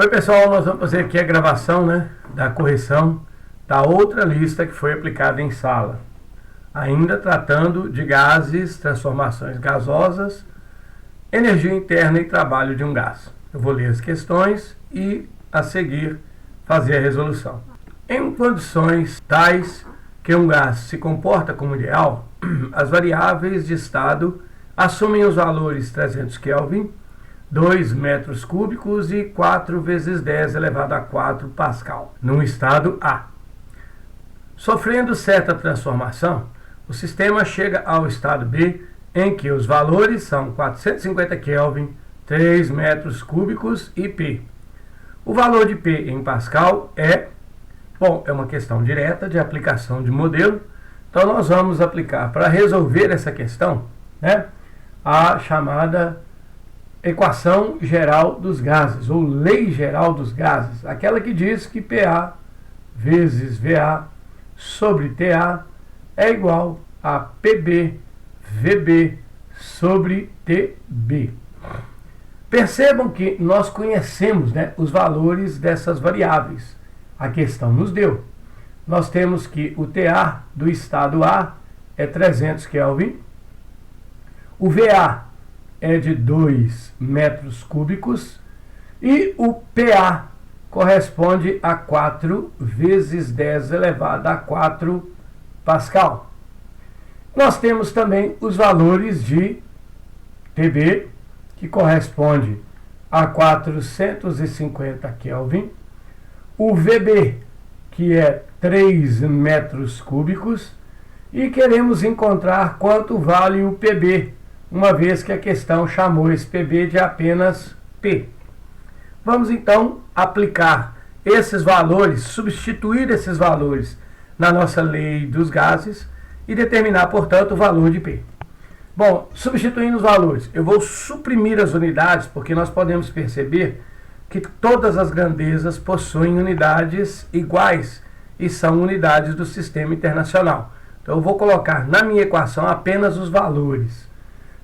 Oi pessoal, nós vamos fazer aqui a gravação da correção da outra lista que foi aplicada em sala. Ainda tratando de gases, transformações gasosas, energia interna e trabalho de um gás. Eu vou ler as questões e a seguir fazer a resolução. Em condições tais que um gás se comporta como ideal, as variáveis de estado assumem os valores 300 Kelvin, 2 metros cúbicos e 4 vezes 10 elevado a 4 Pascal, no estado A. Sofrendo certa transformação, o sistema chega ao estado B, em que os valores são 450 Kelvin, 3 metros cúbicos e P. O valor de P em Pascal é uma questão direta de aplicação de modelo. Então nós vamos aplicar, para resolver essa questão, a chamada equação geral dos gases, ou lei geral dos gases, aquela que diz que PA vezes VA sobre TA é igual a PB VB sobre TB. Percebam que nós conhecemos os valores dessas variáveis. A questão nos deu. Nós temos que o TA do estado A é 300 Kelvin, o VA é de 2 metros cúbicos e o PA corresponde a 4 vezes 10 elevado a 4 Pascal. Nós temos também os valores de TB, que corresponde a 450 Kelvin, o VB, que é 3 metros cúbicos, e queremos encontrar quanto vale o PB, uma vez que a questão chamou esse PB de apenas P. Vamos então aplicar esses valores, substituir esses valores na nossa lei dos gases e determinar, portanto, o valor de P. Bom, substituindo os valores, eu vou suprimir as unidades, porque nós podemos perceber que todas as grandezas possuem unidades iguais e são unidades do sistema internacional. Então eu vou colocar na minha equação apenas os valores.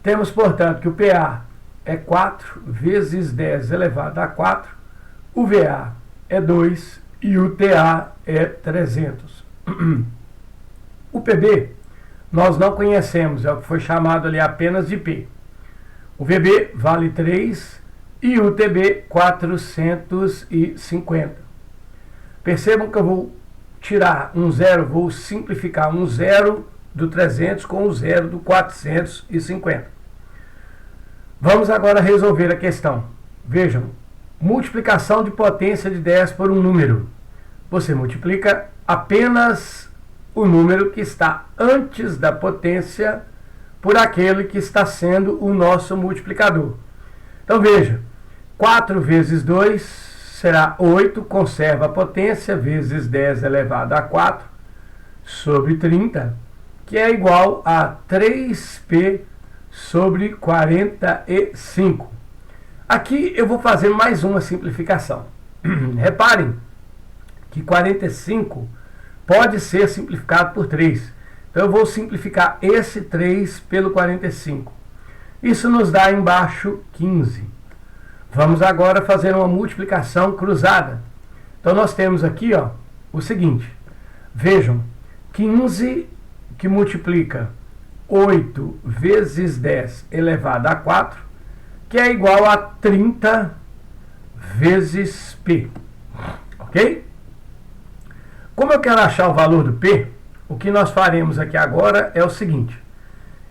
Temos, portanto, que o PA é 4 vezes 10 elevado a 4, o VA é 2 e o TA é 300. O PB nós não conhecemos, é o que foi chamado ali apenas de P. O VB vale 3 e o TB 450. Percebam que eu vou tirar um zero, vou simplificar um zero do 300 com o zero do 450. Vamos agora resolver a questão. Vejam, multiplicação de potência de 10 por um número. Você multiplica apenas o número que está antes da potência por aquele que está sendo o nosso multiplicador. Então veja, 4 vezes 2 será 8, conserva a potência, vezes 10 elevado a 4 sobre 30, que é igual a 3P sobre 45. Aqui eu vou fazer mais uma simplificação. Reparem que 45 pode ser simplificado por 3. Então eu vou simplificar esse 3 pelo 45. Isso nos dá embaixo 15. Vamos agora fazer uma multiplicação cruzada. Então nós temos aqui o seguinte. Vejam, 15 que multiplica 8 vezes 10 elevado a 4, que é igual a 30 vezes P. Ok? Como eu quero achar o valor do P, o que nós faremos aqui agora é o seguinte.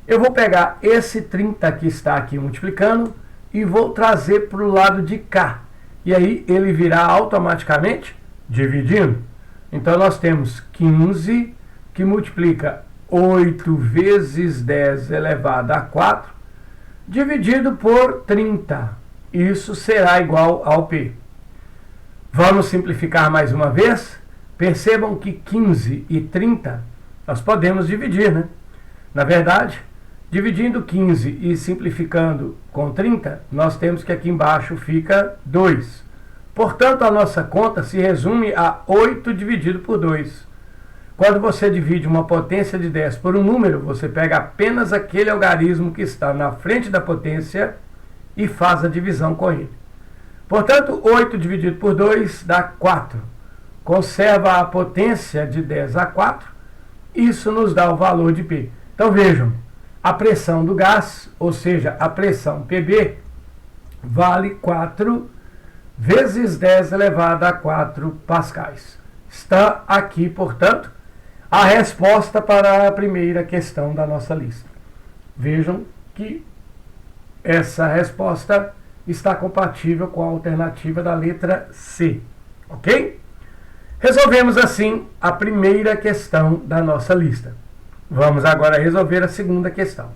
Eu vou pegar esse 30 que está aqui multiplicando e vou trazer para o lado de cá. E aí ele virá automaticamente dividindo. Então nós temos 15 que multiplica 8 vezes 10 elevado a 4, dividido por 30. Isso será igual ao P. Vamos simplificar mais uma vez. Percebam que 15 e 30 nós podemos dividir, Na verdade, dividindo 15 e simplificando com 30, nós temos que aqui embaixo fica 2. Portanto, a nossa conta se resume a 8 dividido por 2. Quando você divide uma potência de 10 por um número, você pega apenas aquele algarismo que está na frente da potência e faz a divisão com ele. Portanto, 8 dividido por 2 dá 4. Conserva a potência de 10 a 4. Isso nos dá o valor de P. Então vejam, a pressão do gás, ou seja, a pressão PB, vale 4 vezes 10 elevado a 4 pascais. Está aqui, portanto, a resposta para a primeira questão da nossa lista. Vejam que essa resposta está compatível com a alternativa da letra C. Ok? Resolvemos assim a primeira questão da nossa lista. Vamos agora resolver a segunda questão.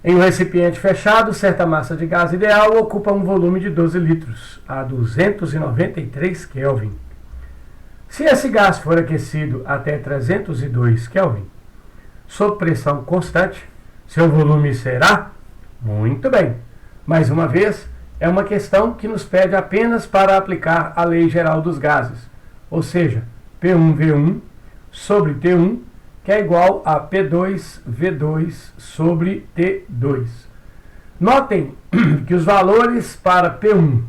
Em um recipiente fechado, certa massa de gás ideal ocupa um volume de 12 litros, a 293 Kelvin. Se esse gás for aquecido até 302 Kelvin, sob pressão constante, seu volume será? Muito bem. Mais uma vez, é uma questão que nos pede apenas para aplicar a lei geral dos gases, ou seja, P1V1 sobre T1, que é igual a P2V2 sobre T2. Notem que os valores para P1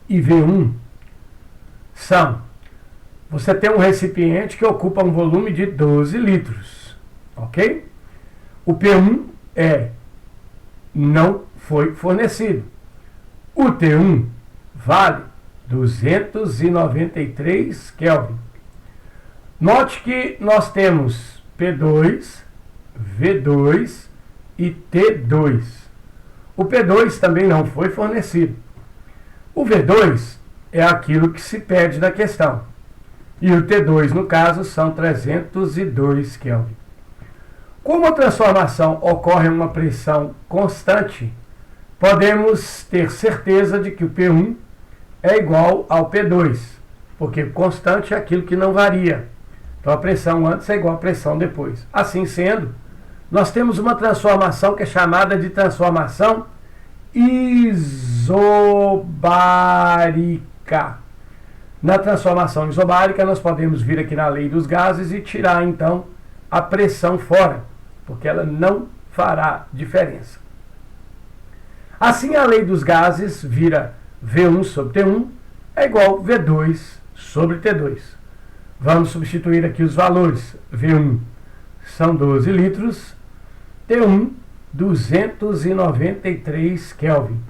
e V1 são: você tem um recipiente que ocupa um volume de 12 litros, ok? O P1 não foi fornecido. O T1 vale 293 Kelvin. Note que nós temos P2, V2 e T2. O P2 também não foi fornecido. O V2 é aquilo que se pede da questão. E o T2, no caso, são 302 Kelvin. Como a transformação ocorre em uma pressão constante, podemos ter certeza de que o P1 é igual ao P2, porque constante é aquilo que não varia. Então a pressão antes é igual à pressão depois. Assim sendo, nós temos uma transformação que é chamada de transformação isobárica. Na transformação isobárica, nós podemos vir aqui na lei dos gases e tirar então a pressão fora, porque ela não fará diferença. Assim, a lei dos gases vira V1 sobre T1 é igual a V2 sobre T2. Vamos substituir aqui os valores. V1 são 12 litros, T1 293 Kelvin.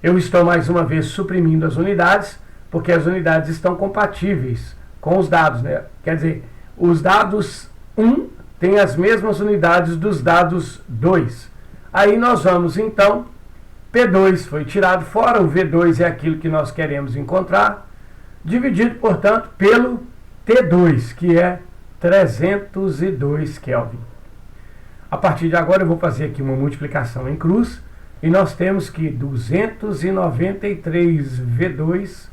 Eu estou mais uma vez suprimindo as unidades, porque as unidades estão compatíveis com os dados, né? Quer dizer, os dados 1 têm as mesmas unidades dos dados 2. Aí nós vamos então, P2 foi tirado fora, o V2 é aquilo que nós queremos encontrar, dividido, portanto, pelo T2, que é 302 Kelvin. A partir de agora eu vou fazer aqui uma multiplicação em cruz, e nós temos que 293 V2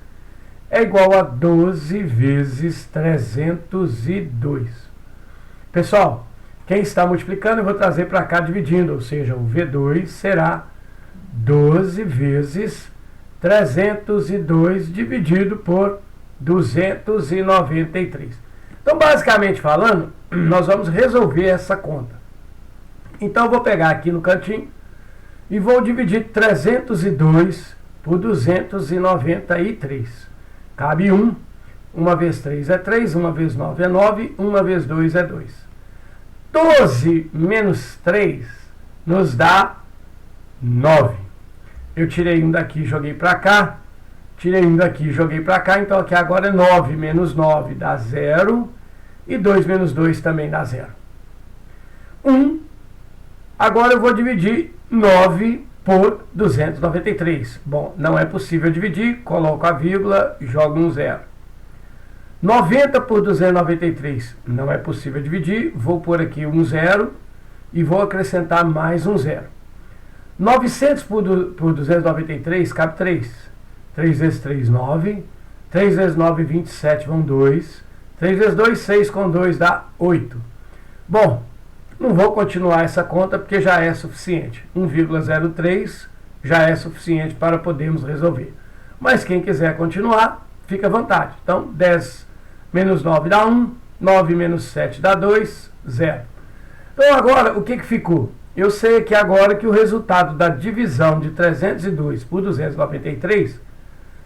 é igual a 12 vezes 302. Pessoal, quem está multiplicando eu vou trazer para cá dividindo, ou seja, o V2 será 12 vezes 302 dividido por 293. Então, basicamente falando, nós vamos resolver essa conta. Então, eu vou pegar aqui no cantinho e vou dividir 302 por 293. Cabe 1. 1 vezes 3 é 3, 1 vezes 9 é 9, 1 vezes 2 é 2. 12 menos 3 nos dá 9. Eu tirei um daqui e joguei para cá. Tirei um daqui e joguei para cá. Então aqui agora é 9 menos 9 dá 0. E 2 menos 2 também dá 0. 1. Agora eu vou dividir 9 por 293. Bom, não é possível dividir. Coloco a vírgula e jogo um 0. 90 por 293. Não é possível dividir. Vou pôr aqui um 0 e vou acrescentar mais um 0. 900 por 293 cabe 3. 3 vezes 3, 9. 3 vezes 9, 27, vão 2. 3 vezes 2, 6 com 2 dá 8. Bom, não vou continuar essa conta porque já é suficiente. 1,03 já é suficiente para podermos resolver. Mas quem quiser continuar, fica à vontade. Então, 10 menos 9 dá 1. 9 menos 7 dá 2, 0. Então agora, o que ficou? eu sei aqui agora que o resultado da divisão de 302 por 293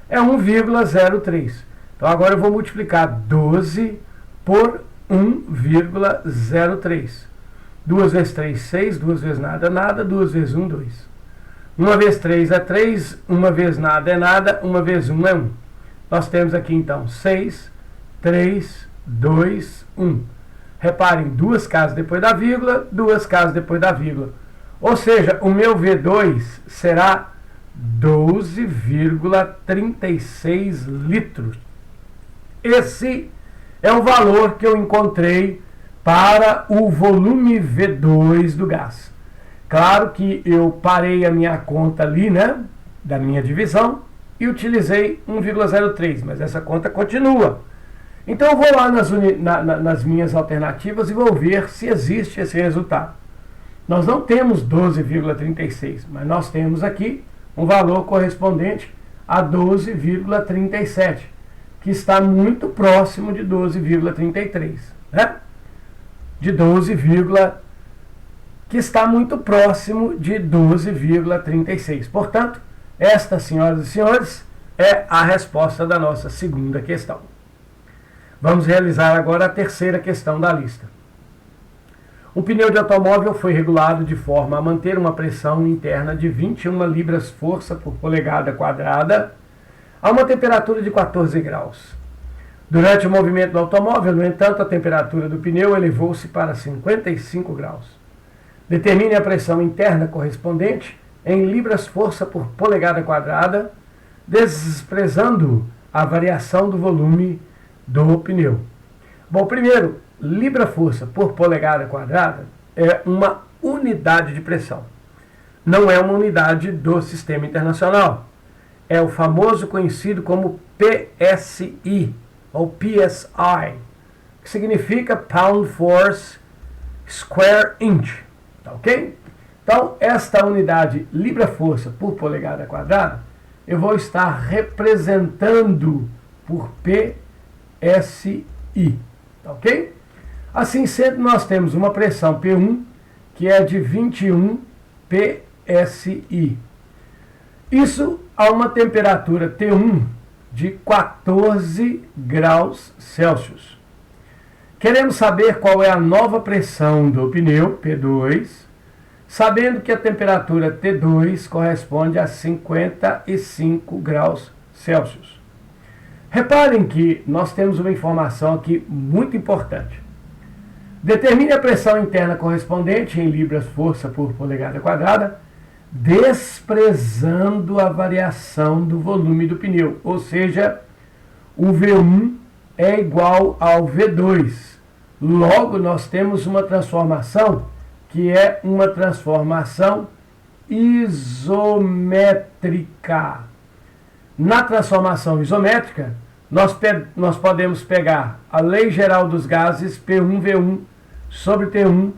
é 1,03. Então agora eu vou multiplicar 12 por 1,03. 2 vezes 3, 6. 2 vezes nada, nada. 2 vezes 1, 2. 1 vezes 3 é 3. 1 vezes nada é nada. 1 vezes 1 é 1. Nós temos aqui então 6, 3, 2, 1. Reparem, duas casas depois da vírgula, duas casas depois da vírgula. Ou seja, o meu V2 será 12,36 litros. Esse é o valor que eu encontrei para o volume V2 do gás. Claro que eu parei a minha conta ali, né, da minha divisão, e utilizei 1,03, mas essa conta continua. Então eu vou lá nas minhas alternativas e vou ver se existe esse resultado. Nós não temos 12,36, mas nós temos aqui um valor correspondente a 12,37, que está muito próximo de 12,33, né? Que está muito próximo de 12,36. Portanto, esta, senhoras e senhores, é a resposta da nossa segunda questão. Vamos realizar agora a terceira questão da lista. Um pneu de automóvel foi regulado de forma a manter uma pressão interna de 21 libras-força por polegada quadrada a uma temperatura de 14 graus. Durante o movimento do automóvel, no entanto, a temperatura do pneu elevou-se para 55 graus. Determine a pressão interna correspondente em libras-força por polegada quadrada, desprezando a variação do volume do pneu. Bom, primeiro, libra-força por polegada quadrada é uma unidade de pressão. Não é uma unidade do sistema internacional. É o famoso conhecido como PSI, ou PSI, que significa Pound Force Square Inch. Tá ok? Então, esta unidade libra-força por polegada quadrada, eu vou estar representando por PSI. Tá ok? Assim sendo, nós temos uma pressão P1 que é de 21 PSI. Isso a uma temperatura T1 de 14 graus Celsius. Queremos saber qual é a nova pressão do pneu, P2, sabendo que a temperatura T2 corresponde a 55 graus Celsius. Reparem que nós temos uma informação aqui muito importante. Determine a pressão interna correspondente em libras-força por polegada quadrada, desprezando a variação do volume do pneu, ou seja, o V1 é igual ao V2. Logo, nós temos uma transformação que é uma transformação isométrica. Na transformação isométrica, nós podemos pegar a lei geral dos gases, P1V1 sobre T1,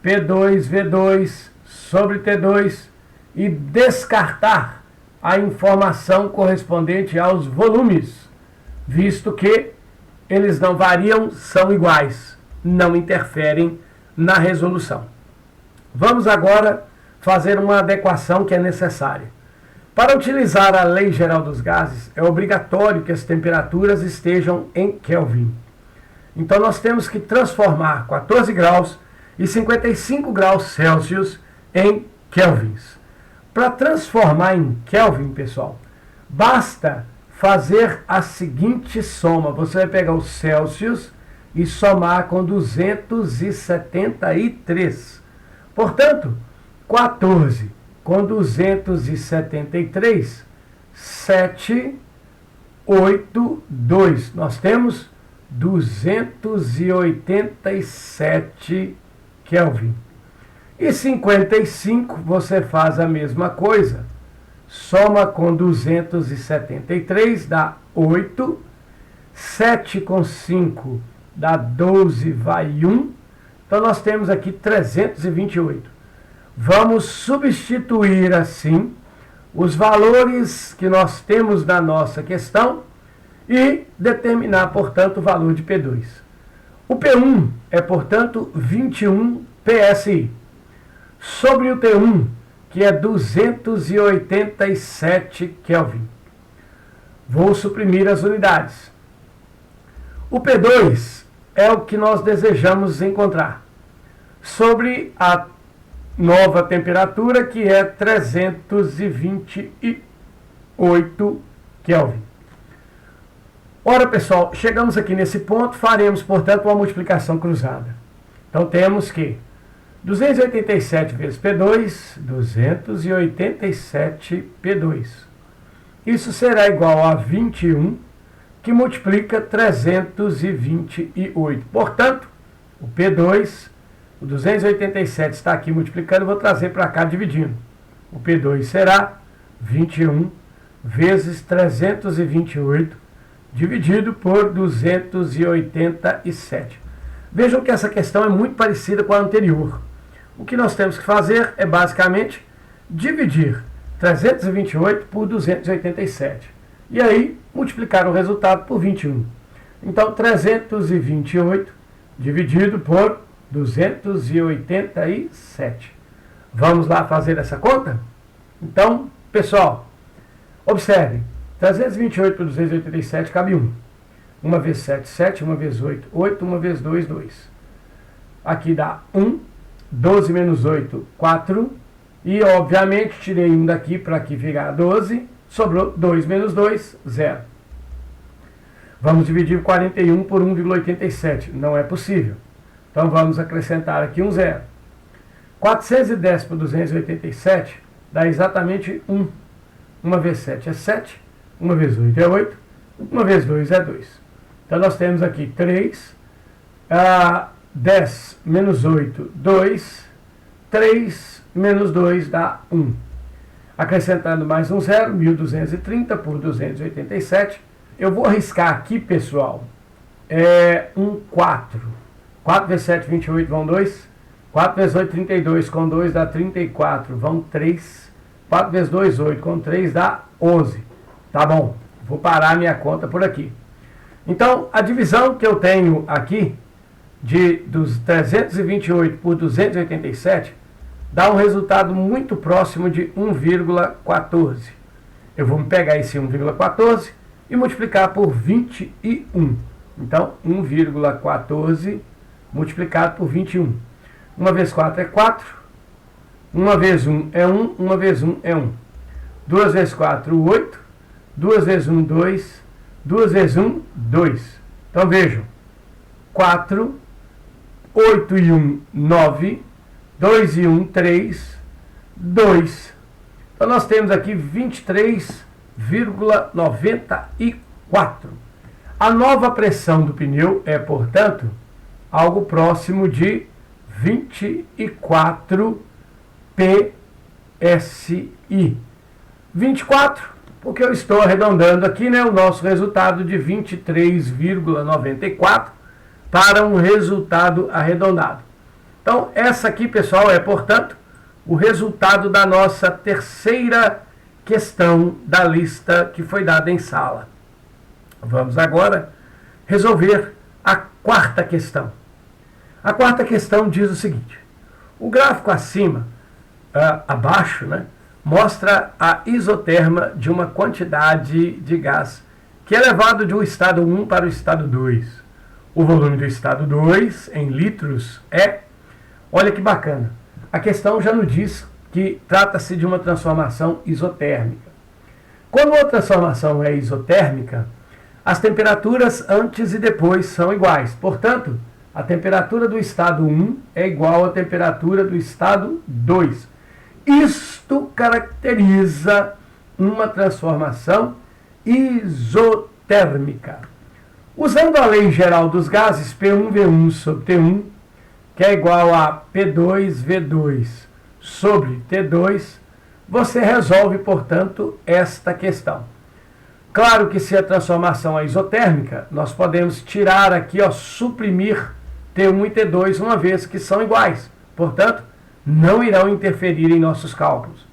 P2V2 sobre T2, e descartar a informação correspondente aos volumes, visto que eles não variam, são iguais, não interferem na resolução. Vamos agora fazer uma adequação que é necessária. Para utilizar a lei geral dos gases, é obrigatório que as temperaturas estejam em Kelvin. Então nós temos que transformar 14 graus e 55 graus Celsius em kelvins. Para transformar em Kelvin, pessoal, basta fazer a seguinte soma. Você vai pegar o Celsius e somar com 273. Portanto, 14 com 273, 782. Nós temos 287 Kelvin. E 55, você faz a mesma coisa. Soma com 273, dá 8. 7 com 5, dá 12, vai 1. Então, nós temos aqui 328. Vamos substituir, assim, os valores que nós temos na nossa questão e determinar, portanto, o valor de P2. O P1 é, portanto, 21 PSI. sobre o T1, que é 287 Kelvin. Vou suprimir as unidades. O P2 é o que nós desejamos encontrar, sobre a nova temperatura, que é 328 Kelvin. Ora, pessoal, chegamos aqui nesse ponto, faremos, portanto, uma multiplicação cruzada. Então, temos que 287 vezes P2, 287 P2. Isso será igual a 21, que multiplica 328. Portanto, o P2, o 287 está aqui multiplicando, vou trazer para cá dividindo. O P2 será 21 vezes 328, dividido por 287. Vejam que essa questão é muito parecida com a anterior. O que nós temos que fazer é basicamente dividir 328 por 287. E aí, multiplicar o resultado por 21. Então, 328 dividido por 287. Vamos lá fazer essa conta? Então, pessoal, observe. 328 por 287 cabe 1. 1 vezes 7, 7. 1 vezes 8, 8. 1 vezes 2, 2. Aqui dá 1. 12 menos 8, 4. E, obviamente, tirei 1 daqui para aqui virar 12. Sobrou 2 menos 2, 0. Vamos dividir 41 por 1,87. Não é possível. Então, vamos acrescentar aqui um 0. 410 por 287 dá exatamente 1. 1 vezes 7 é 7. 1 vezes 8 é 8. 1 vezes 2 é 2. Então, nós temos aqui 3. 10 menos 8, 2. 3 menos 2 dá 1. Acrescentando mais um 0, 1.230 por 287. Eu vou arriscar aqui, pessoal, um 4. 4 vezes 7, 28, vão 2. 4 vezes 8, 32, com 2 dá 34, vão 3. 4 vezes 2, 8, com 3 dá 11. Tá bom, vou parar minha conta por aqui. Então, a divisão que eu tenho aqui, dos 328 por 287, dá um resultado muito próximo de 1,14. Eu vou pegar esse 1,14 e multiplicar por 21. Então, 1,14 multiplicado por 21. 1 vezes 4 é 4. 1 vezes 1 é 1. 1 vezes 1 é 1. 2 vezes 4, 8. 2 vezes 1, 2. 2 vezes 1, 2. Então, vejam. 4. 8 e 1, 9. 2 e 1, 3, 2. Então, nós temos aqui 23,94. A nova pressão do pneu é, portanto, algo próximo de 24 PSI. 24, porque eu estou arredondando aqui, né, o nosso resultado de 23,94 para um resultado arredondado. Então, essa aqui, pessoal, é, portanto, o resultado da nossa terceira questão da lista que foi dada em sala. Vamos agora resolver a quarta questão. A quarta questão diz o seguinte: o gráfico abaixo, né, mostra a isoterma de uma quantidade de gás que é levado de um estado 1 para o estado 2. O volume do estado 2 em litros é... Olha que bacana. A questão já nos diz que trata-se de uma transformação isotérmica. Quando uma transformação é isotérmica, as temperaturas antes e depois são iguais. Portanto, a temperatura do estado 1 é igual à temperatura do estado 2. Isto caracteriza uma transformação isotérmica. Usando a lei geral dos gases, P1V1 sobre T1, que é igual a P2V2 sobre T2, você resolve, portanto, esta questão. Claro que se a transformação é isotérmica, nós podemos tirar aqui, suprimir T1 e T2, uma vez que são iguais. Portanto, não irão interferir em nossos cálculos.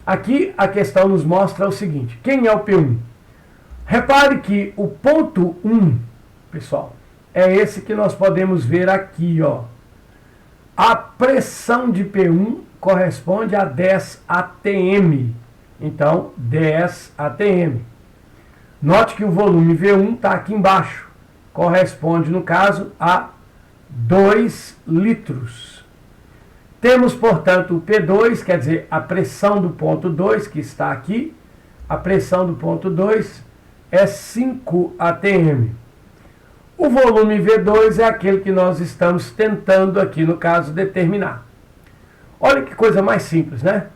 Aqui a questão nos mostra o seguinte: quem é o P1? Repare que o ponto 1, pessoal, é esse que nós podemos ver aqui, ó. A pressão de P1 corresponde a 10 atm. Então, 10 atm. Note que o volume V1 está aqui embaixo. Corresponde, no caso, a 2 litros. Temos, portanto, o P2, quer dizer, a pressão do ponto 2, que está aqui. A pressão do ponto 2 é 5 atm. O volume V2 é aquele que nós estamos tentando aqui, no caso, determinar. Olha que coisa mais simples, né?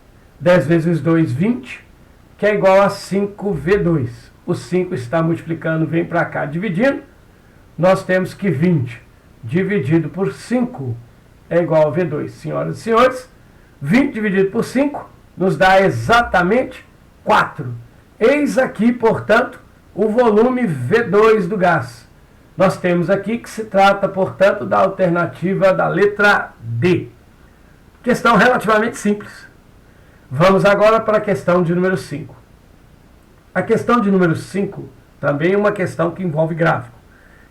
10 vezes 2, 20, que é igual a 5V2. O 5 está multiplicando, vem para cá, dividindo. Nós temos que 20 dividido por 5 é igual a V2. Senhoras e senhores, 20 dividido por 5 nos dá exatamente 4. Eis aqui, portanto, o volume V2 do gás. Nós temos aqui que se trata, portanto, da alternativa da letra D. Questão relativamente simples. Vamos agora para a questão de número 5. A questão de número 5 também é uma questão que envolve gráfico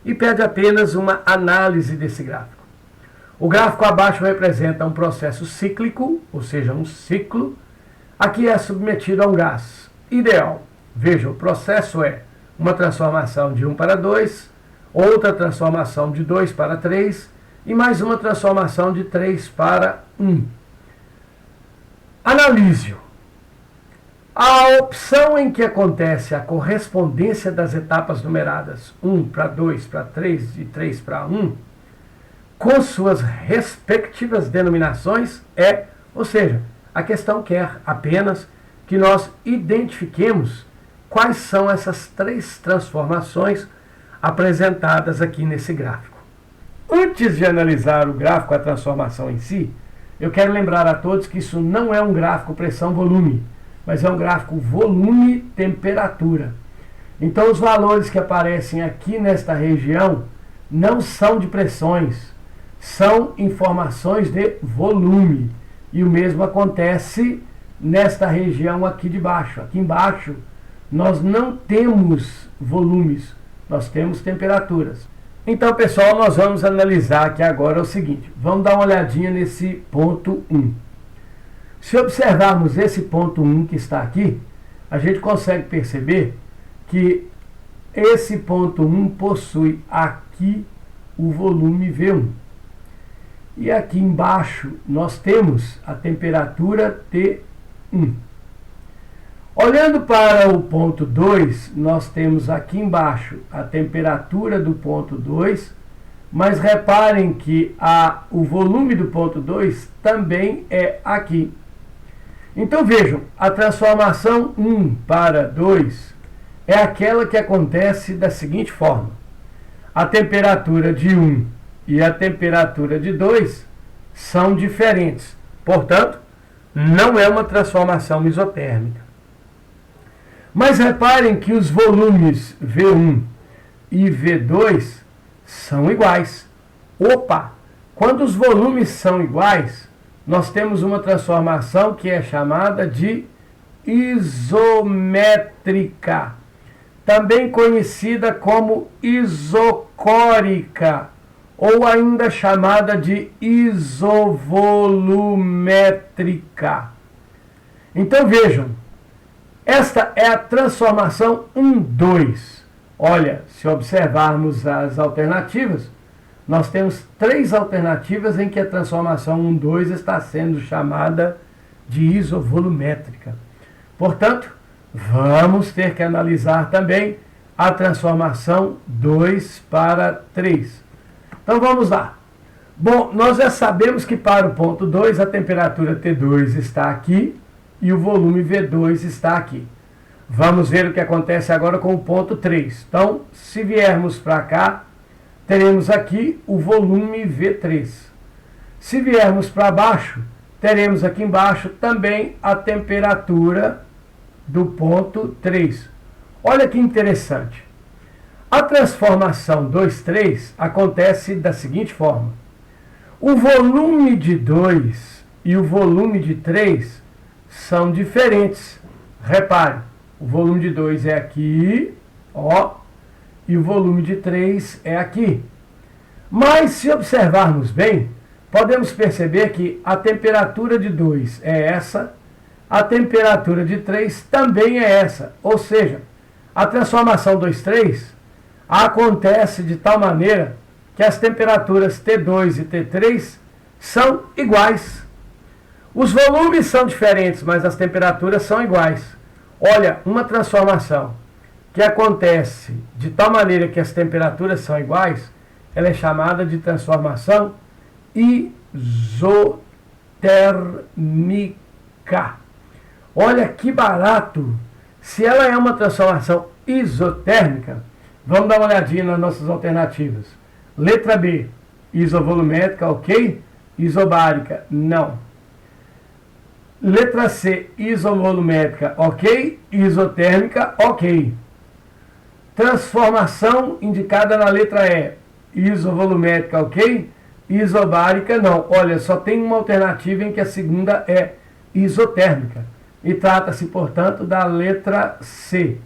e pede apenas uma análise desse gráfico. O gráfico abaixo representa um processo cíclico, ou seja, um ciclo. Aqui é submetido a um gás ideal. Veja, o processo é uma transformação de 1 para 2, outra transformação de 2 para 3 e mais uma transformação de 3 para 1. Analise-o. A opção em que acontece a correspondência das etapas numeradas 1 para 2 para 3 e 3 para 1, com suas respectivas denominações, ou seja, a questão quer apenas que nós identifiquemos quais são essas 3 transformações apresentadas aqui nesse gráfico. Antes de analisar o gráfico, a transformação em si, eu quero lembrar a todos que isso não é um gráfico pressão-volume, mas é um gráfico volume-temperatura. Então, os valores que aparecem aqui nesta região não são de pressões, são informações de volume. E o mesmo acontece nesta região aqui de baixo. Aqui embaixo, nós não temos volumes, nós temos temperaturas. Então, pessoal, nós vamos analisar aqui agora o seguinte. Vamos dar uma olhadinha nesse ponto 1. Se observarmos esse ponto 1 que está aqui, a gente consegue perceber que esse ponto 1 possui aqui o volume V1. E aqui embaixo nós temos a temperatura T1. Olhando para o ponto 2, nós temos aqui embaixo a temperatura do ponto 2, mas reparem que o volume do ponto 2 também é aqui. Então vejam, a transformação 1 para 2 é aquela que acontece da seguinte forma. A temperatura de 1 e a temperatura de 2 são diferentes. Portanto, não é uma transformação isotérmica. Mas reparem que os volumes V1 e V2 são iguais. Opa! Quando os volumes são iguais, nós temos uma transformação que é chamada de isométrica, também conhecida como isocórica, ou ainda chamada de isovolumétrica. Então vejam, esta é a transformação 1,2. Olha, se observarmos as alternativas, nós temos 3 alternativas em que a transformação 1,2 está sendo chamada de isovolumétrica. Portanto, vamos ter que analisar também a transformação 2 para 3. Então vamos lá. Bom, nós já sabemos que para o ponto 2 a temperatura T2 está aqui e o volume V2 está aqui. Vamos ver o que acontece agora com o ponto 3. Então, se viermos para cá, teremos aqui o volume V3. Se viermos para baixo, teremos aqui embaixo também a temperatura do ponto 3. Olha que interessante. A transformação 2,3 acontece da seguinte forma. O volume de 2 e o volume de 3 são diferentes. Repare, o volume de 2 é aqui, ó, e o volume de 3 é aqui. Mas se observarmos bem, podemos perceber que a temperatura de 2 é essa, a temperatura de 3 também é essa. Ou seja, a transformação 2,3 acontece de tal maneira que as temperaturas T2 e T3 são iguais. Os volumes são diferentes, mas as temperaturas são iguais. Olha, uma transformação que acontece de tal maneira que as temperaturas são iguais, ela é chamada de transformação isotérmica. Olha que barato! Se ela é uma transformação isotérmica, vamos dar uma olhadinha nas nossas alternativas. Letra B, isovolumétrica, ok? Isobárica, não. Letra C, isovolumétrica, ok? Isotérmica, ok. Transformação indicada na letra E, isovolumétrica, ok? Isobárica, não. Olha, só tem uma alternativa em que a segunda é isotérmica. E trata-se, portanto, da letra C.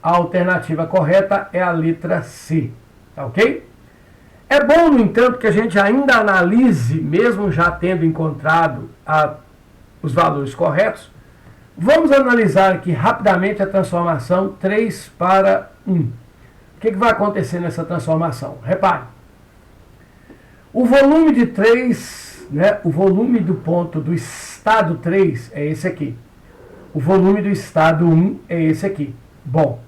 A alternativa correta é a letra C. Tá ok? É bom, no entanto, que a gente ainda analise, mesmo já tendo encontrado os valores corretos. Vamos analisar aqui rapidamente a transformação 3 para 1. O que vai acontecer nessa transformação? Repare. O volume de 3, o volume do ponto do estado 3 é esse aqui. O volume do estado 1 é esse aqui. Bom,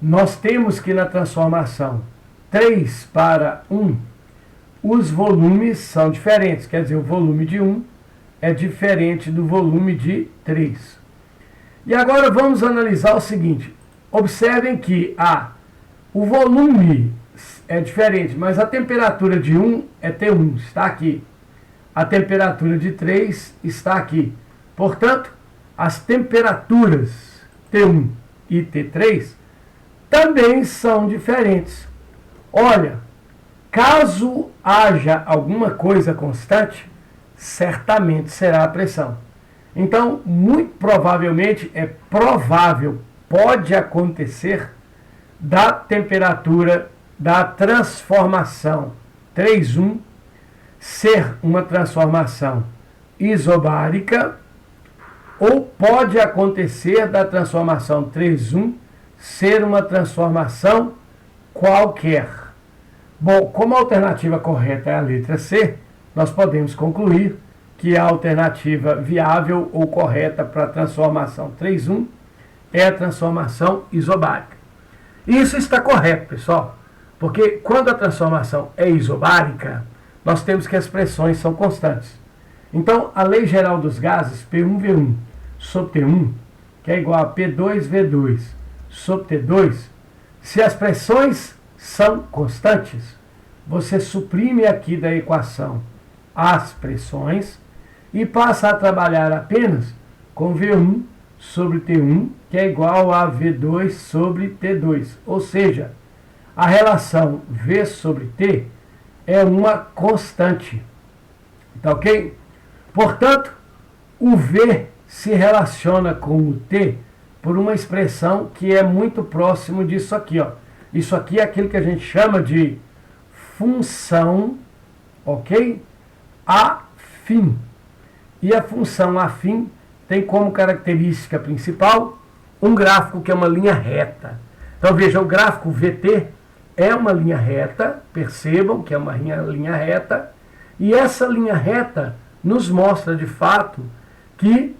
nós temos que na transformação 3 para 1, os volumes são diferentes. Quer dizer, o volume de 1 é diferente do volume de 3. E agora vamos analisar o seguinte. Observem que o volume é diferente, mas a temperatura de 1 é T1, está aqui. A temperatura de 3 está aqui. Portanto, as temperaturas T1 e T3 também são diferentes. Olha, caso haja alguma coisa constante, certamente será a pressão. Então, muito provavelmente, pode acontecer da temperatura da transformação 3,1 ser uma transformação isobárica, ou pode acontecer da transformação 3,1 ser uma transformação qualquer. Bom, como a alternativa correta é a letra C, nós podemos concluir que a alternativa viável ou correta para a transformação 3,1 é a transformação isobárica. Isso está correto, pessoal, porque quando a transformação é isobárica, nós temos que as pressões são constantes. Então, a lei geral dos gases, P1V1 sobre T1, que é igual a P2V2 sobre T2, se as pressões são constantes, você suprime aqui da equação as pressões e passa a trabalhar apenas com V1 sobre T1, que é igual a V2 sobre T2. Ou seja, a relação V sobre T é uma constante. Tá ok? Portanto, o V se relaciona com o T por uma expressão que é muito próximo disso aqui. Ó. Isso aqui é aquilo que a gente chama de função, ok? Afim. E a função afim tem como característica principal um gráfico que é uma linha reta. Então veja, o gráfico VT é uma linha reta, percebam que é uma linha reta, e essa linha reta nos mostra de fato que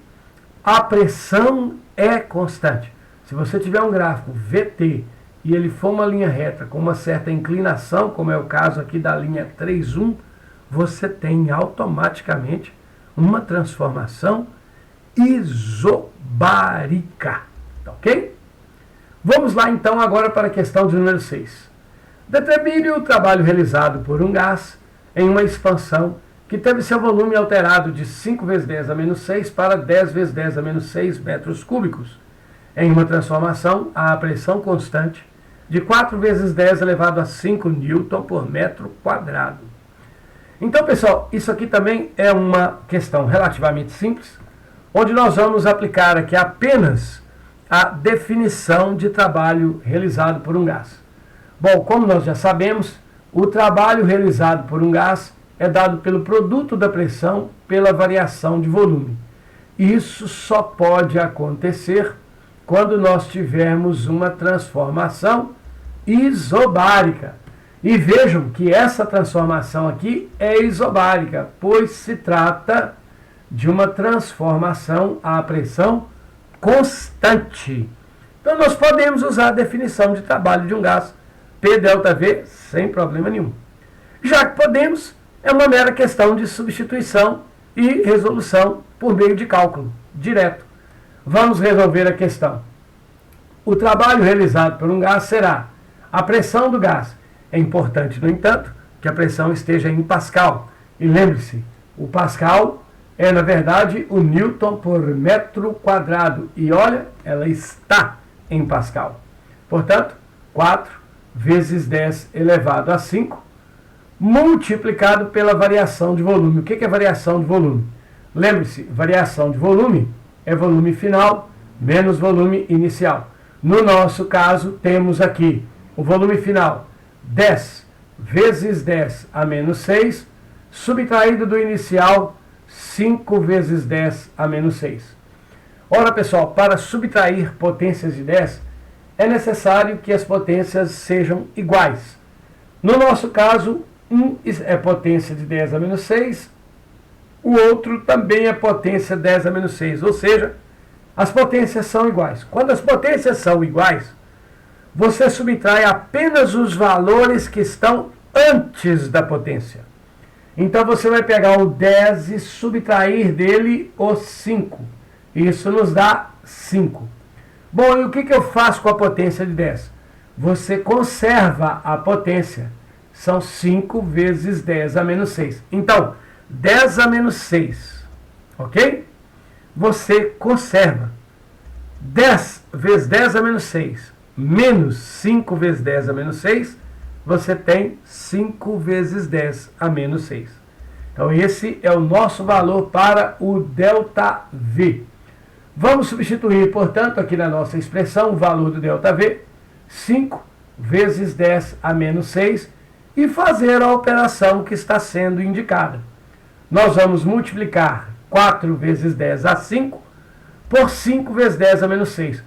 a pressão é constante. Se você tiver um gráfico VT e ele for uma linha reta com uma certa inclinação, como é o caso aqui da linha 3,1, você tem automaticamente uma transformação isobárica. Tá ok? Vamos lá então agora para a questão de número 6. Determine o trabalho realizado por um gás em uma expansão que teve seu volume alterado de 5 vezes 10 a menos 6 para 10 vezes 10 a menos 6 metros cúbicos, em uma transformação à pressão constante de 4 vezes 10 elevado a 5 newton por metro quadrado. Então, pessoal, isso aqui também é uma questão relativamente simples, onde nós vamos aplicar aqui apenas a definição de trabalho realizado por um gás. Bom, como nós já sabemos, o trabalho realizado por um gás é dado pelo produto da pressão pela variação de volume. Isso só pode acontecer quando nós tivermos uma transformação isobárica. E vejam que essa transformação aqui é isobárica, pois se trata de uma transformação à pressão constante. Então nós podemos usar a definição de trabalho de um gás P ΔV sem problema nenhum. Já que podemos, é uma mera questão de substituição e resolução por meio de cálculo direto. Vamos resolver a questão. O trabalho realizado por um gás será a pressão do gás. É importante, no entanto, que a pressão esteja em Pascal. E lembre-se, o Pascal é, na verdade, o Newton por metro quadrado. E olha, ela está em Pascal. Portanto, 4 vezes 10 elevado a 5, multiplicado pela variação de volume. O que é variação de volume? Lembre-se, variação de volume é volume final menos volume inicial. No nosso caso, temos aqui o volume final, 10 vezes 10 a menos 6, subtraído do inicial, 5 vezes 10 a menos 6. Ora, pessoal, para subtrair potências de 10, é necessário que as potências sejam iguais. No nosso caso, um é potência de 10 a menos 6, o outro também é potência 10 a menos 6, ou seja, as potências são iguais. Quando as potências são iguais, você subtrai apenas os valores que estão antes da potência. Então você vai pegar o 10 e subtrair dele o 5. Isso nos dá 5. Bom, e o que eu faço com a potência de 10? Você conserva a potência. São 5 vezes 10 a menos 6. Então, 10 a menos 6, ok? Você conserva. 10 vezes 10 a menos 6, menos 5 vezes 10 a menos 6, você tem 5 vezes 10 a menos 6. Então, esse é o nosso valor para o ΔV. Vamos substituir, portanto, aqui na nossa expressão, o valor do ΔV, 5 vezes 10 a menos 6, e fazer a operação que está sendo indicada. Nós vamos multiplicar 4 vezes 10 a 5 por 5 vezes 10 a menos 6.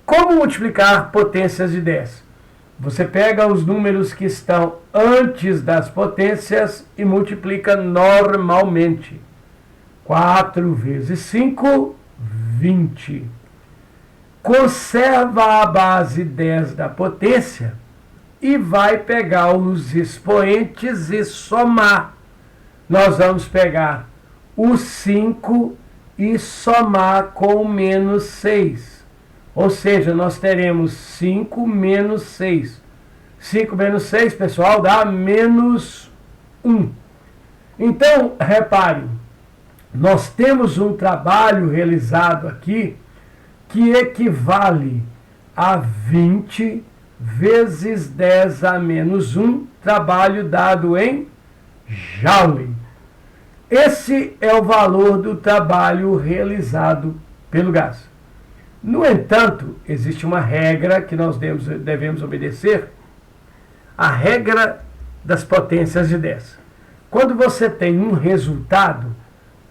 Como multiplicar potências de 10? Você pega os números que estão antes das potências e multiplica normalmente. 4 vezes 5, 20. Conserva a base 10 da potência e vai pegar os expoentes e somar. Nós vamos pegar o 5 e somar com o menos 6. Ou seja, nós teremos 5 menos 6. 5 menos 6, pessoal, dá menos 1. Então, reparem, nós temos um trabalho realizado aqui que equivale a 20 vezes 10 a menos 1, trabalho dado em Joule. Esse é o valor do trabalho realizado pelo gás. No entanto, existe uma regra que nós devemos obedecer, a regra das potências de 10. Quando você tem um resultado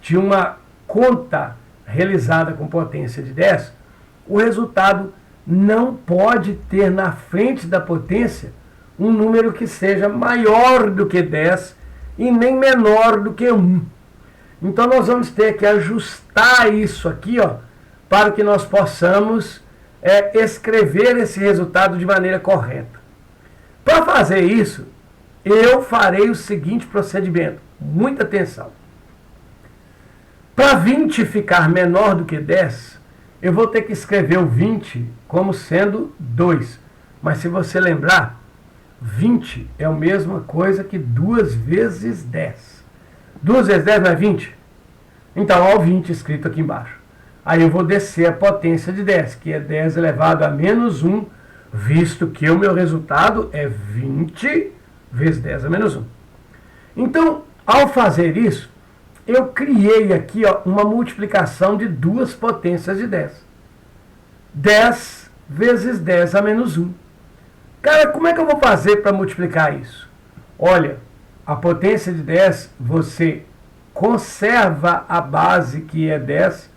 de uma conta realizada com potência de 10, o resultado não pode ter na frente da potência um número que seja maior do que 10 e nem menor do que 1. Então nós vamos ter que ajustar isso aqui, ó, para que nós possamos escrever esse resultado de maneira correta. Para fazer isso, eu farei o seguinte procedimento. Muita atenção. Para 20 ficar menor do que 10, eu vou ter que escrever o 20 como sendo 2. Mas se você lembrar, 20 é a mesma coisa que 2 vezes 10. 2 vezes 10 não é 20? Então, olha o 20 escrito aqui embaixo. Aí eu vou descer a potência de 10, que é 10 elevado a menos 1, visto que o meu resultado é 20 vezes 10 a menos 1. Então, ao fazer isso, eu criei aqui, ó, uma multiplicação de duas potências de 10. 10 vezes 10 a menos 1. Cara, como é que eu vou fazer para multiplicar isso? Olha, a potência de 10, você conserva a base que é 10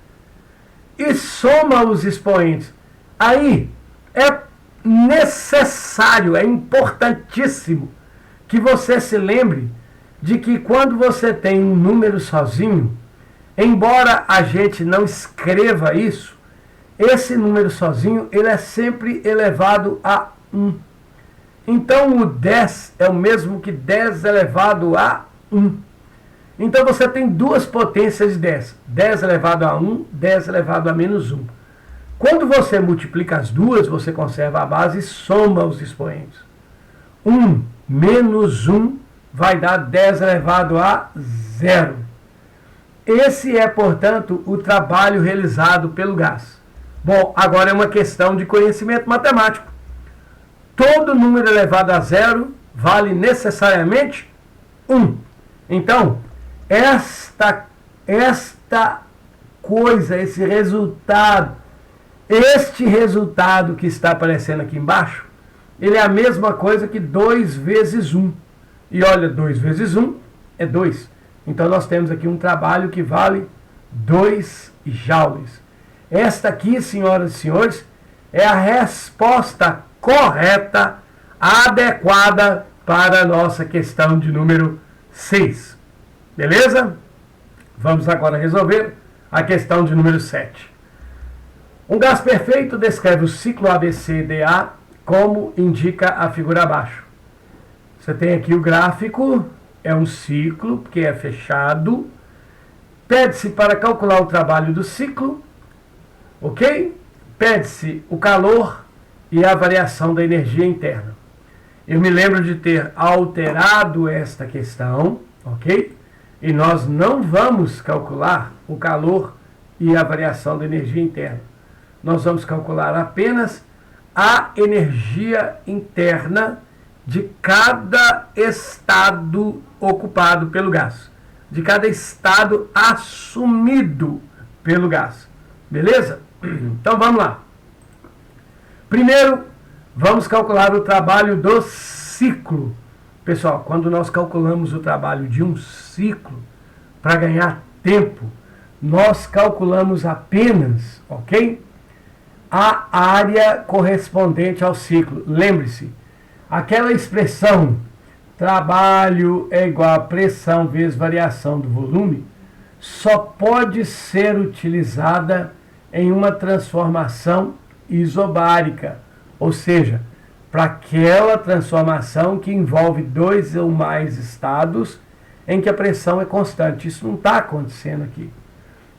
e soma os expoentes. Aí é necessário, é importantíssimo que você se lembre de que quando você tem um número sozinho, embora a gente não escreva isso, esse número sozinho ele é sempre elevado a 1. Então o 10 é o mesmo que 10 elevado a 1. Então você tem duas potências de 10. 10 elevado a 1, 10 elevado a menos 1. Quando você multiplica as duas, você conserva a base e soma os expoentes. 1 menos 1 vai dar 10 elevado a 0. Esse é, portanto, o trabalho realizado pelo gás. Bom, agora é uma questão de conhecimento matemático. Todo número elevado a 0 vale necessariamente 1. Então, esta coisa, esse resultado, este resultado que está aparecendo aqui embaixo, ele é a mesma coisa que 2 vezes 1. E olha, 2 vezes 1 é 2. Então nós temos aqui um trabalho que vale 2 joules. Esta aqui, senhoras e senhores, é a resposta correta, adequada para a nossa questão de número 6. Beleza? Vamos agora resolver a questão de número 7. Um gás perfeito descreve o ciclo ABCDA como indica a figura abaixo. Você tem aqui o gráfico, é um ciclo que é fechado. Pede-se para calcular o trabalho do ciclo, ok? Pede-se o calor e a variação da energia interna. Eu me lembro de ter alterado esta questão, ok? E nós não vamos calcular o calor e a variação da energia interna. Nós vamos calcular apenas a energia interna de cada estado ocupado pelo gás, de cada estado assumido pelo gás. Beleza? Então vamos lá. Primeiro, vamos calcular o trabalho do ciclo. Pessoal, quando nós calculamos o trabalho de um ciclo, para ganhar tempo, nós calculamos apenas, ok? A área correspondente ao ciclo. Lembre-se, aquela expressão trabalho é igual a pressão vezes variação do volume só pode ser utilizada em uma transformação isobárica, ou seja, para aquela transformação que envolve 2 ou mais estados em que a pressão é constante. Isso não está acontecendo aqui.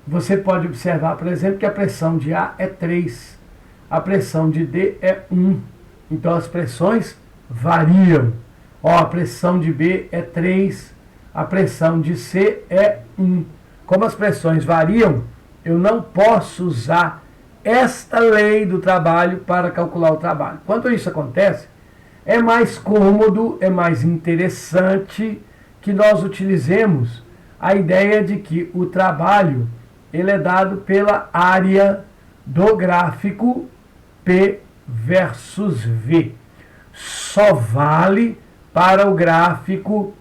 Você pode observar, por exemplo, que a pressão de A é 3, a pressão de D é 1. Então as pressões variam. Ó, a pressão de B é 3, a pressão de C é 1. Como as pressões variam, eu não posso usar esta lei do trabalho para calcular o trabalho. Quando isso acontece, é mais cômodo, é mais interessante que nós utilizemos a ideia de que o trabalho ele é dado pela área do gráfico P versus V. Só vale para o gráfico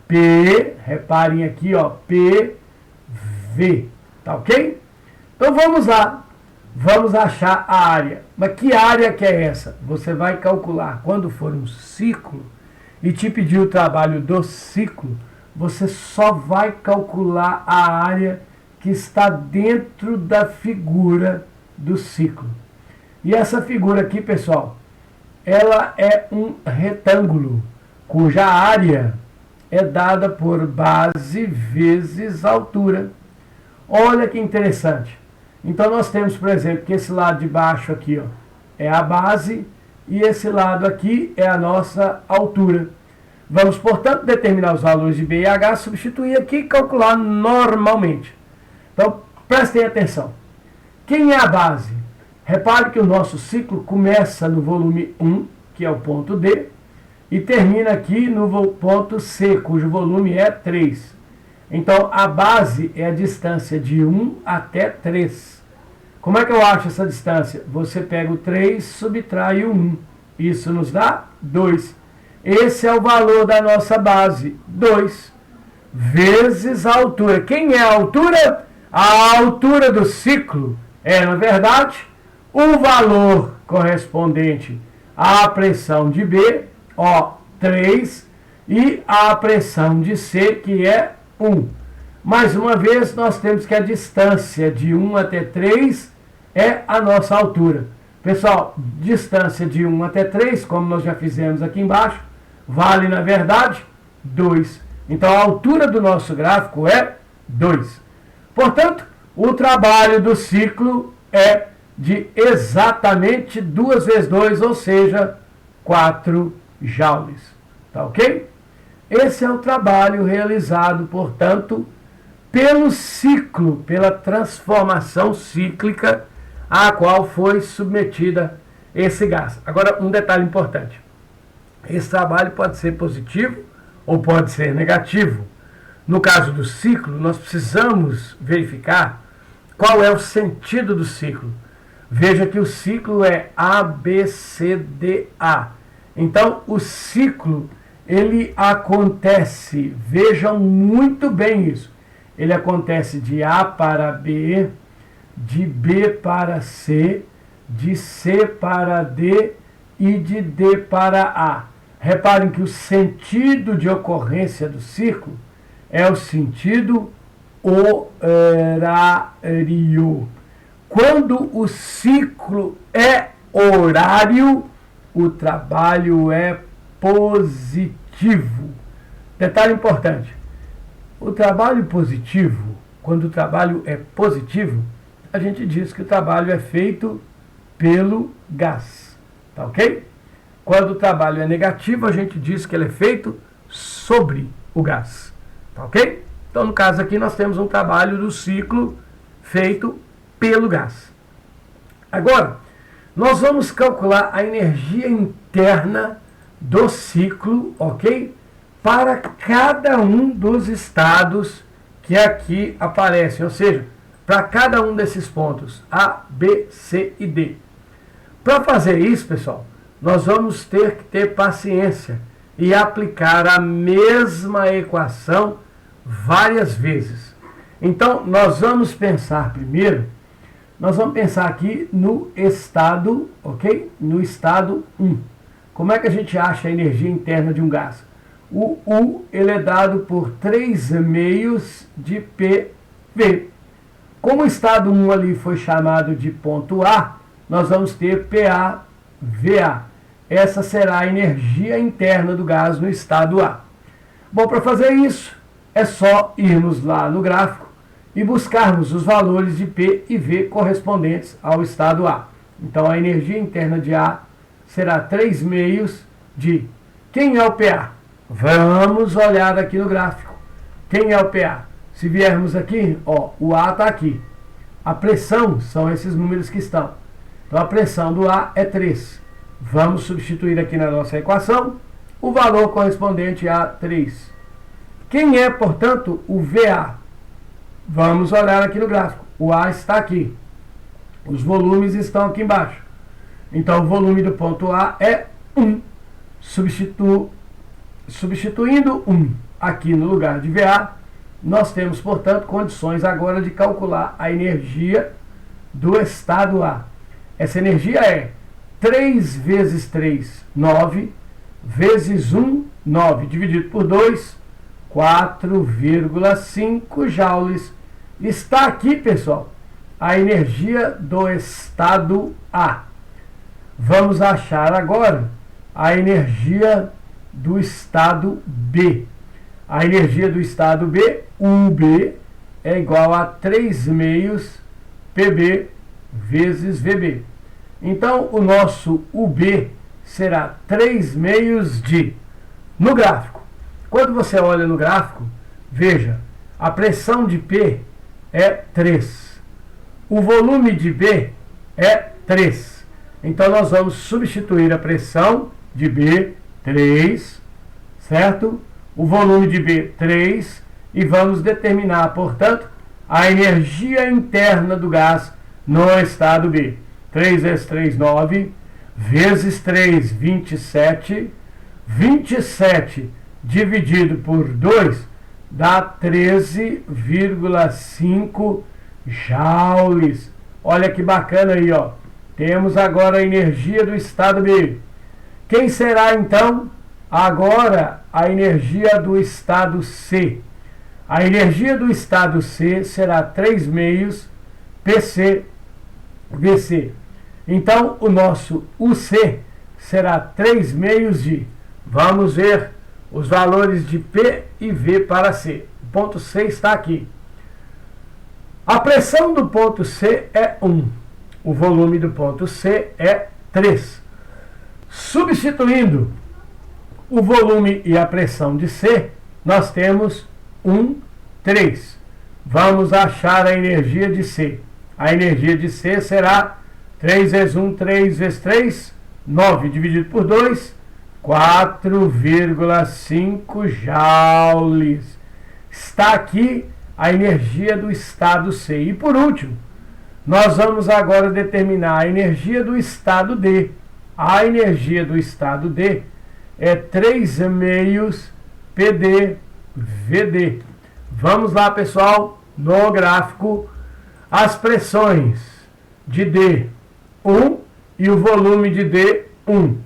P, reparem aqui, ó, PV, tá ok? Então vamos lá, vamos achar a área. Mas que área que é essa? Você vai calcular quando for um ciclo e te pedir o trabalho do ciclo, você só vai calcular a área que está dentro da figura do ciclo. E essa figura aqui, pessoal, ela é um retângulo, cuja área é dada por base vezes altura. Olha que interessante. Então nós temos, por exemplo, que esse lado de baixo aqui, ó, é a base e esse lado aqui é a nossa altura. Vamos, portanto, determinar os valores de B e H, substituir aqui e calcular normalmente. Então, prestem atenção. Quem é a base? Repare que o nosso ciclo começa no volume 1, que é o ponto D, e termina aqui no ponto C, cujo volume é 3. Então, a base é a distância de 1 até 3. Como é que eu acho essa distância? Você pega o 3, subtrai o 1. Isso nos dá 2. esse é o valor da nossa base, 2, vezes a altura. Quem é a altura? A altura do ciclo é, na verdade, o valor correspondente à pressão de B, ó, 3, e a pressão de C, que é 1. Mais uma vez, nós temos que a distância de 1 até 3 é a nossa altura. Pessoal, distância de 1 até 3, como nós já fizemos aqui embaixo, vale, na verdade, 2. Então, a altura do nosso gráfico é 2. Portanto, o trabalho do ciclo é de exatamente 2 vezes 2, ou seja, 4 joules. Tá ok? Esse é o trabalho realizado, portanto, pelo ciclo, pela transformação cíclica a qual foi submetida esse gás. Agora, um detalhe importante. Esse trabalho pode ser positivo ou pode ser negativo. No caso do ciclo, nós precisamos verificar qual é o sentido do ciclo. Veja que o ciclo é ABCDA. Então, o ciclo, ele acontece, vejam muito bem isso, ele acontece de A para B, de B para C, de C para D e de D para A. Reparem que o sentido de ocorrência do ciclo é o sentido horário. Quando o ciclo é horário, o trabalho é positivo. Detalhe importante. O trabalho positivo, quando o trabalho é positivo, a gente diz que o trabalho é feito pelo gás. Tá ok? Quando o trabalho é negativo, a gente diz que ele é feito sobre o gás. Tá ok? Então, no caso aqui, nós temos um trabalho do ciclo feito pelo gás. Agora, nós vamos calcular a energia interna do ciclo, ok? Para cada um dos estados que aqui aparecem, ou seja, para cada um desses pontos, A, B, C e D. Para fazer isso, pessoal, nós vamos ter que ter paciência e aplicar a mesma equação várias vezes. Então, nós vamos pensar primeiro, nós vamos pensar aqui no estado, ok? No estado 1. Como é que a gente acha a energia interna de um gás? O U, ele é dado por 3 meios de PV. Como o estado 1 ali foi chamado de ponto A, nós vamos ter PA-VA. Essa será a energia interna do gás no estado A. Bom, para fazer isso, é só irmos lá no gráfico e buscarmos os valores de P e V correspondentes ao estado A. Então, a energia interna de A será 3 meios de... Quem é o PA? Vamos olhar aqui no gráfico. Quem é o PA? Se viermos aqui, ó, o A está aqui. A pressão são esses números que estão. Então, a pressão do A é 3. Vamos substituir aqui na nossa equação o valor correspondente a 3. Quem é, portanto, o VA? Vamos olhar aqui no gráfico. O A está aqui. Os volumes estão aqui embaixo. Então, o volume do ponto A é 1. Substituindo 1 aqui no lugar de VA, nós temos, portanto, condições agora de calcular a energia do estado A. Essa energia é 3 vezes 3, 9, vezes 1, 9, dividido por 2, 4,5 joules. Está aqui, pessoal, a energia do estado A. Vamos achar agora a energia do estado B. A energia do estado B, UB, é igual a 3 meios PB vezes VB. Então, o nosso UB será 3 meios de... No gráfico, quando você olha no gráfico, veja, a pressão de P é 3. O volume de B é 3. Então, nós vamos substituir a pressão de B, 3, certo? O volume de B, 3, e vamos determinar, portanto, a energia interna do gás no estado B. 3 vezes 3, 9, vezes 3, 27, 27 dividido por 2 dá 13,5 joules. Olha que bacana aí, ó. Temos agora a energia do estado B. Quem será então agora a energia do estado C? A energia do estado C será 3 meios PC VC. Então o nosso UC será 3 meios de. Vamos ver os valores de P e V para C. O ponto C está aqui. A pressão do ponto C é 1. O volume do ponto C é 3. Substituindo o volume e a pressão de C, nós temos 3. Vamos achar a energia de C. A energia de C será 3 vezes 1, 3 vezes 3, 9 dividido por 2, 4,5 joules. Está aqui a energia do estado C. E por último, nós vamos agora determinar a energia do estado D. A energia do estado D é 3 meios PD VD. Vamos lá, pessoal, no gráfico, as pressões de D 1 e o volume de D 1.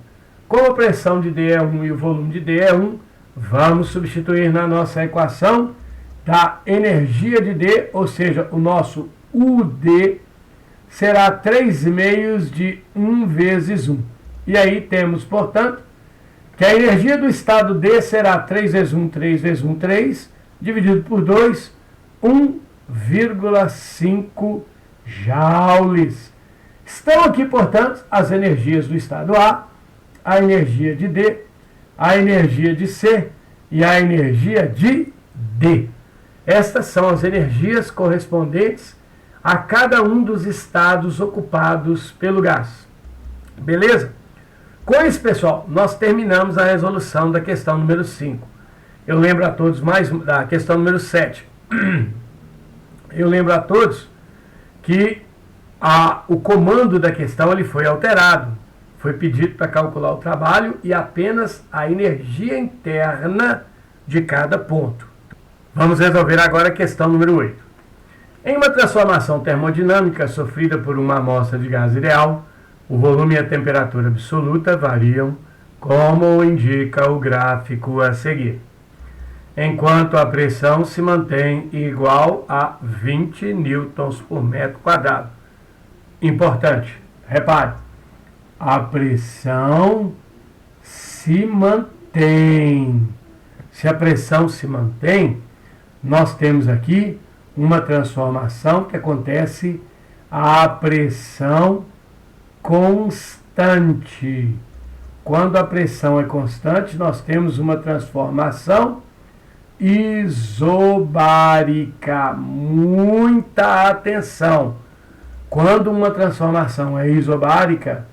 Como a pressão de D é 1 e o volume de D é 1, vamos substituir na nossa equação da energia de D, ou seja, o nosso UD será 3 meios de 1 vezes 1. E aí temos, portanto, que a energia do estado D será 3 vezes 1, 3 vezes 1, 3, dividido por 2, 1,5 joules. Estão aqui, portanto, as energias do estado A, a energia de D, a energia de C e a energia de D. Estas são as energias correspondentes a cada um dos estados ocupados pelo gás. Beleza? Com isso, pessoal, nós terminamos a resolução da questão número 5. Eu lembro a todos mais da questão número 7. Eu lembro a todos que o comando da questão ele foi alterado. Foi pedido para calcular o trabalho e apenas a energia interna de cada ponto. Vamos resolver agora a questão número 8. Em uma transformação termodinâmica sofrida por uma amostra de gás ideal, o volume e a temperatura absoluta variam, como indica o gráfico a seguir, enquanto a pressão se mantém igual a 20 newtons por metro quadrado. Importante, repare, a pressão se mantém. Se a pressão se mantém, nós temos aqui uma transformação que acontece a pressão constante. Quando a pressão é constante, nós temos uma transformação isobárica. Muita atenção! Quando uma transformação é isobárica,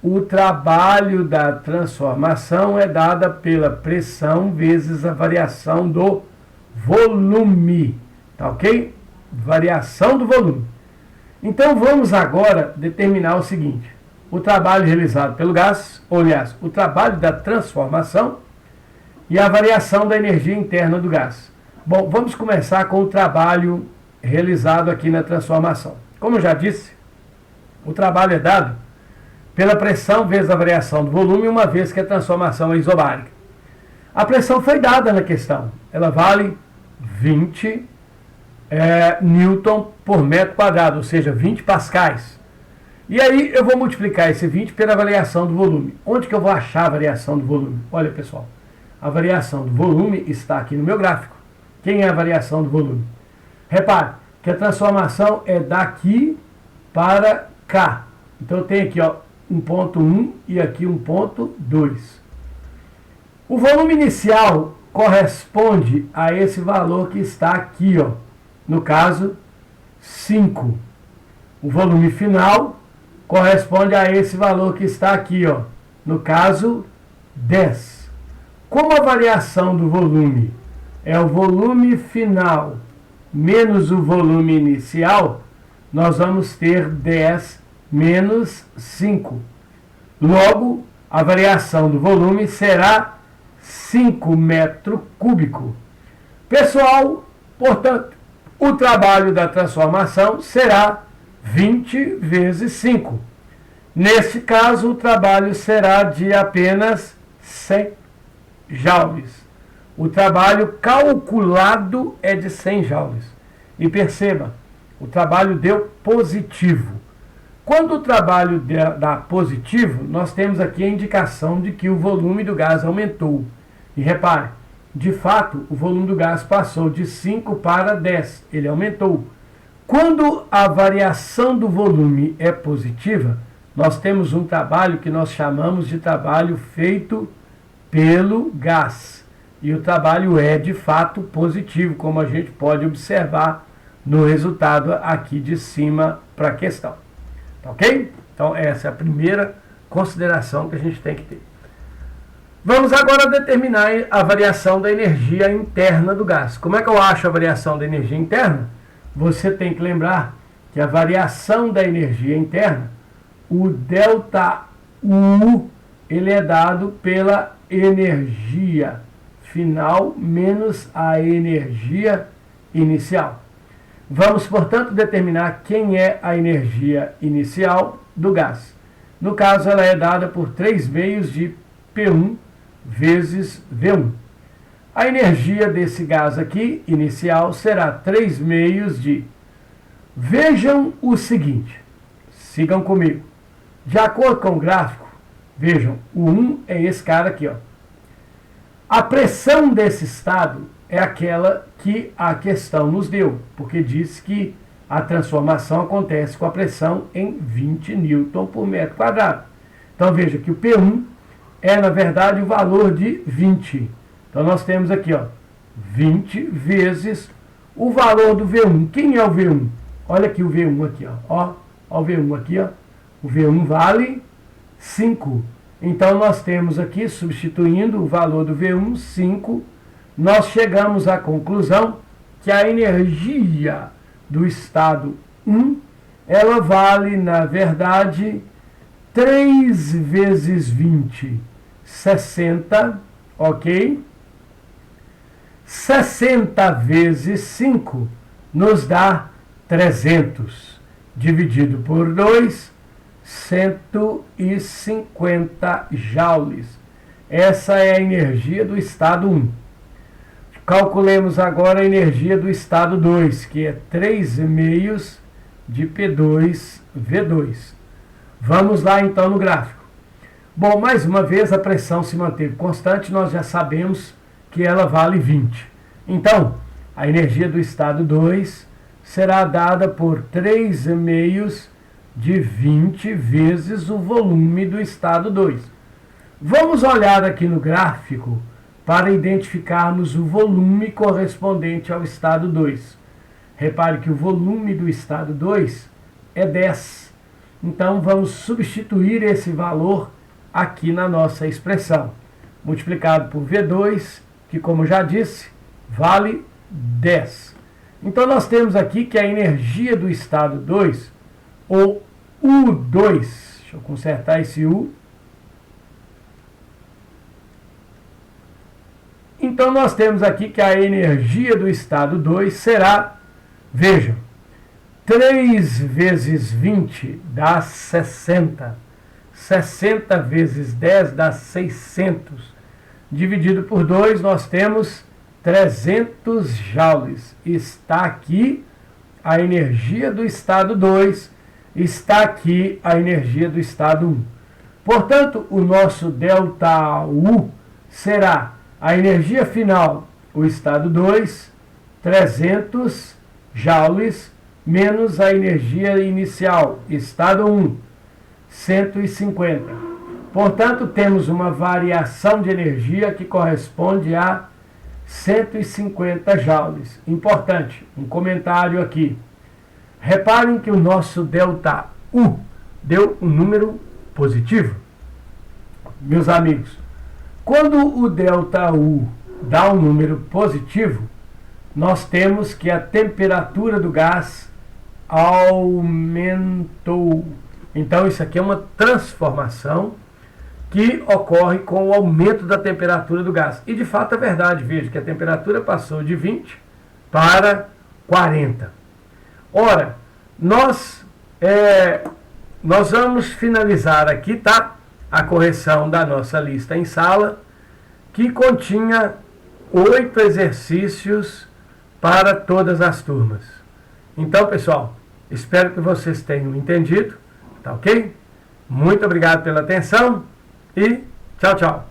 o trabalho da transformação é dada pela pressão vezes a variação do volume. Tá ok? Variação do volume. Então vamos agora determinar o seguinte: o trabalho realizado pelo gás, ou aliás, o trabalho da transformação e a variação da energia interna do gás. Bom, vamos começar com o trabalho realizado aqui na transformação. Como eu já disse, o trabalho é dado pela pressão vezes a variação do volume, uma vez que a transformação é isobárica. A pressão foi dada na questão. Ela vale 20 newton por metro quadrado, ou seja, 20 pascais. E aí eu vou multiplicar esse 20 pela variação do volume. Onde que eu vou achar a variação do volume? Olha, pessoal, a variação do volume está aqui no meu gráfico. Quem é a variação do volume? Repare que a transformação é daqui para cá. Então eu tenho aqui, ó, um ponto 1 e aqui um ponto 2. O volume inicial corresponde a esse valor que está aqui, ó, no caso 5. O volume final corresponde a esse valor que está aqui, ó, no caso 10. Como a variação do volume é o volume final menos o volume inicial, nós vamos ter 10 menos 5. Logo, a variação do volume será 5 metros cúbicos. Pessoal, portanto, o trabalho da transformação será 20 vezes 5. Neste caso, o trabalho será de apenas 100 joules. O trabalho calculado é de 100 joules. E perceba, o trabalho deu positivo. Quando o trabalho dá positivo, nós temos aqui a indicação de que o volume do gás aumentou. E repare, de fato, o volume do gás passou de 5 para 10. Ele aumentou. Quando a variação do volume é positiva, nós temos um trabalho que nós chamamos de trabalho feito pelo gás. E o trabalho é, de fato, positivo, como a gente pode observar no resultado aqui de cima para a questão. Tá ok? Então, essa é a primeira consideração que a gente tem que ter. Vamos agora determinar a variação da energia interna do gás. Como é que eu acho a variação da energia interna? Você tem que lembrar que a variação da energia interna, o ΔU, ele é dado pela energia final menos a energia inicial. Vamos, portanto, determinar quem é a energia inicial do gás. No caso, ela é dada por 3 meios de P1 vezes V1. A energia desse gás aqui, inicial, será 3 meios de... Vejam o seguinte, sigam comigo. De acordo com o gráfico, vejam, o 1 é esse cara aqui, ó. A pressão desse estado é aquela que a questão nos deu, porque diz que a transformação acontece com a pressão em 20 newton por metro quadrado. Então veja que o P1 é, na verdade, o valor de 20. Então nós temos aqui, ó, 20 vezes o valor do V1. Quem é o V1? Olha aqui o V1 aqui, ó o V1 aqui, ó. O V1 vale 5. Então nós temos aqui, substituindo o valor do V1, 5, nós chegamos à conclusão que a energia do estado 1, ela vale, na verdade, 3 vezes 20, 60, ok? 60 vezes 5 nos dá 300, dividido por 2, 150 joules. Essa é a energia do estado 1. Calculemos agora a energia do estado 2, que é 3 meios de P2V2. Vamos lá então no gráfico. Bom, mais uma vez a pressão se manteve constante, nós já sabemos que ela vale 20. Então, a energia do estado 2 será dada por 3 meios de 20 vezes o volume do estado 2. Vamos olhar aqui no gráfico para identificarmos o volume correspondente ao estado 2. Repare que o volume do estado 2 é 10. Então, vamos substituir esse valor aqui na nossa expressão. Multiplicado por V2, que, como já disse, vale 10. Então, nós temos aqui que a energia do estado 2, ou U2, deixa eu consertar esse U. Então, nós temos aqui que a energia do estado 2 será, vejam, 3 vezes 20 dá 60. 60 vezes 10 dá 600. Dividido por 2, nós temos 300 joules. Está aqui a energia do estado 2, está aqui a energia do estado 1. Portanto, o nosso ΔU será a energia final, o estado 2, 300 joules, menos a energia inicial, estado 1, 150. Portanto, temos uma variação de energia que corresponde a 150 joules. Importante, um comentário aqui. Reparem que o nosso ΔU deu um número positivo. Meus amigos, quando o ΔU dá um número positivo, nós temos que a temperatura do gás aumentou. Então, isso aqui é uma transformação que ocorre com o aumento da temperatura do gás. E de fato é verdade, veja que a temperatura passou de 20 para 40. Ora, nós vamos finalizar aqui, tá? A correção da nossa lista em sala, que continha 8 exercícios para todas as turmas. Então, pessoal, espero que vocês tenham entendido, tá ok? Muito obrigado pela atenção e tchau, tchau.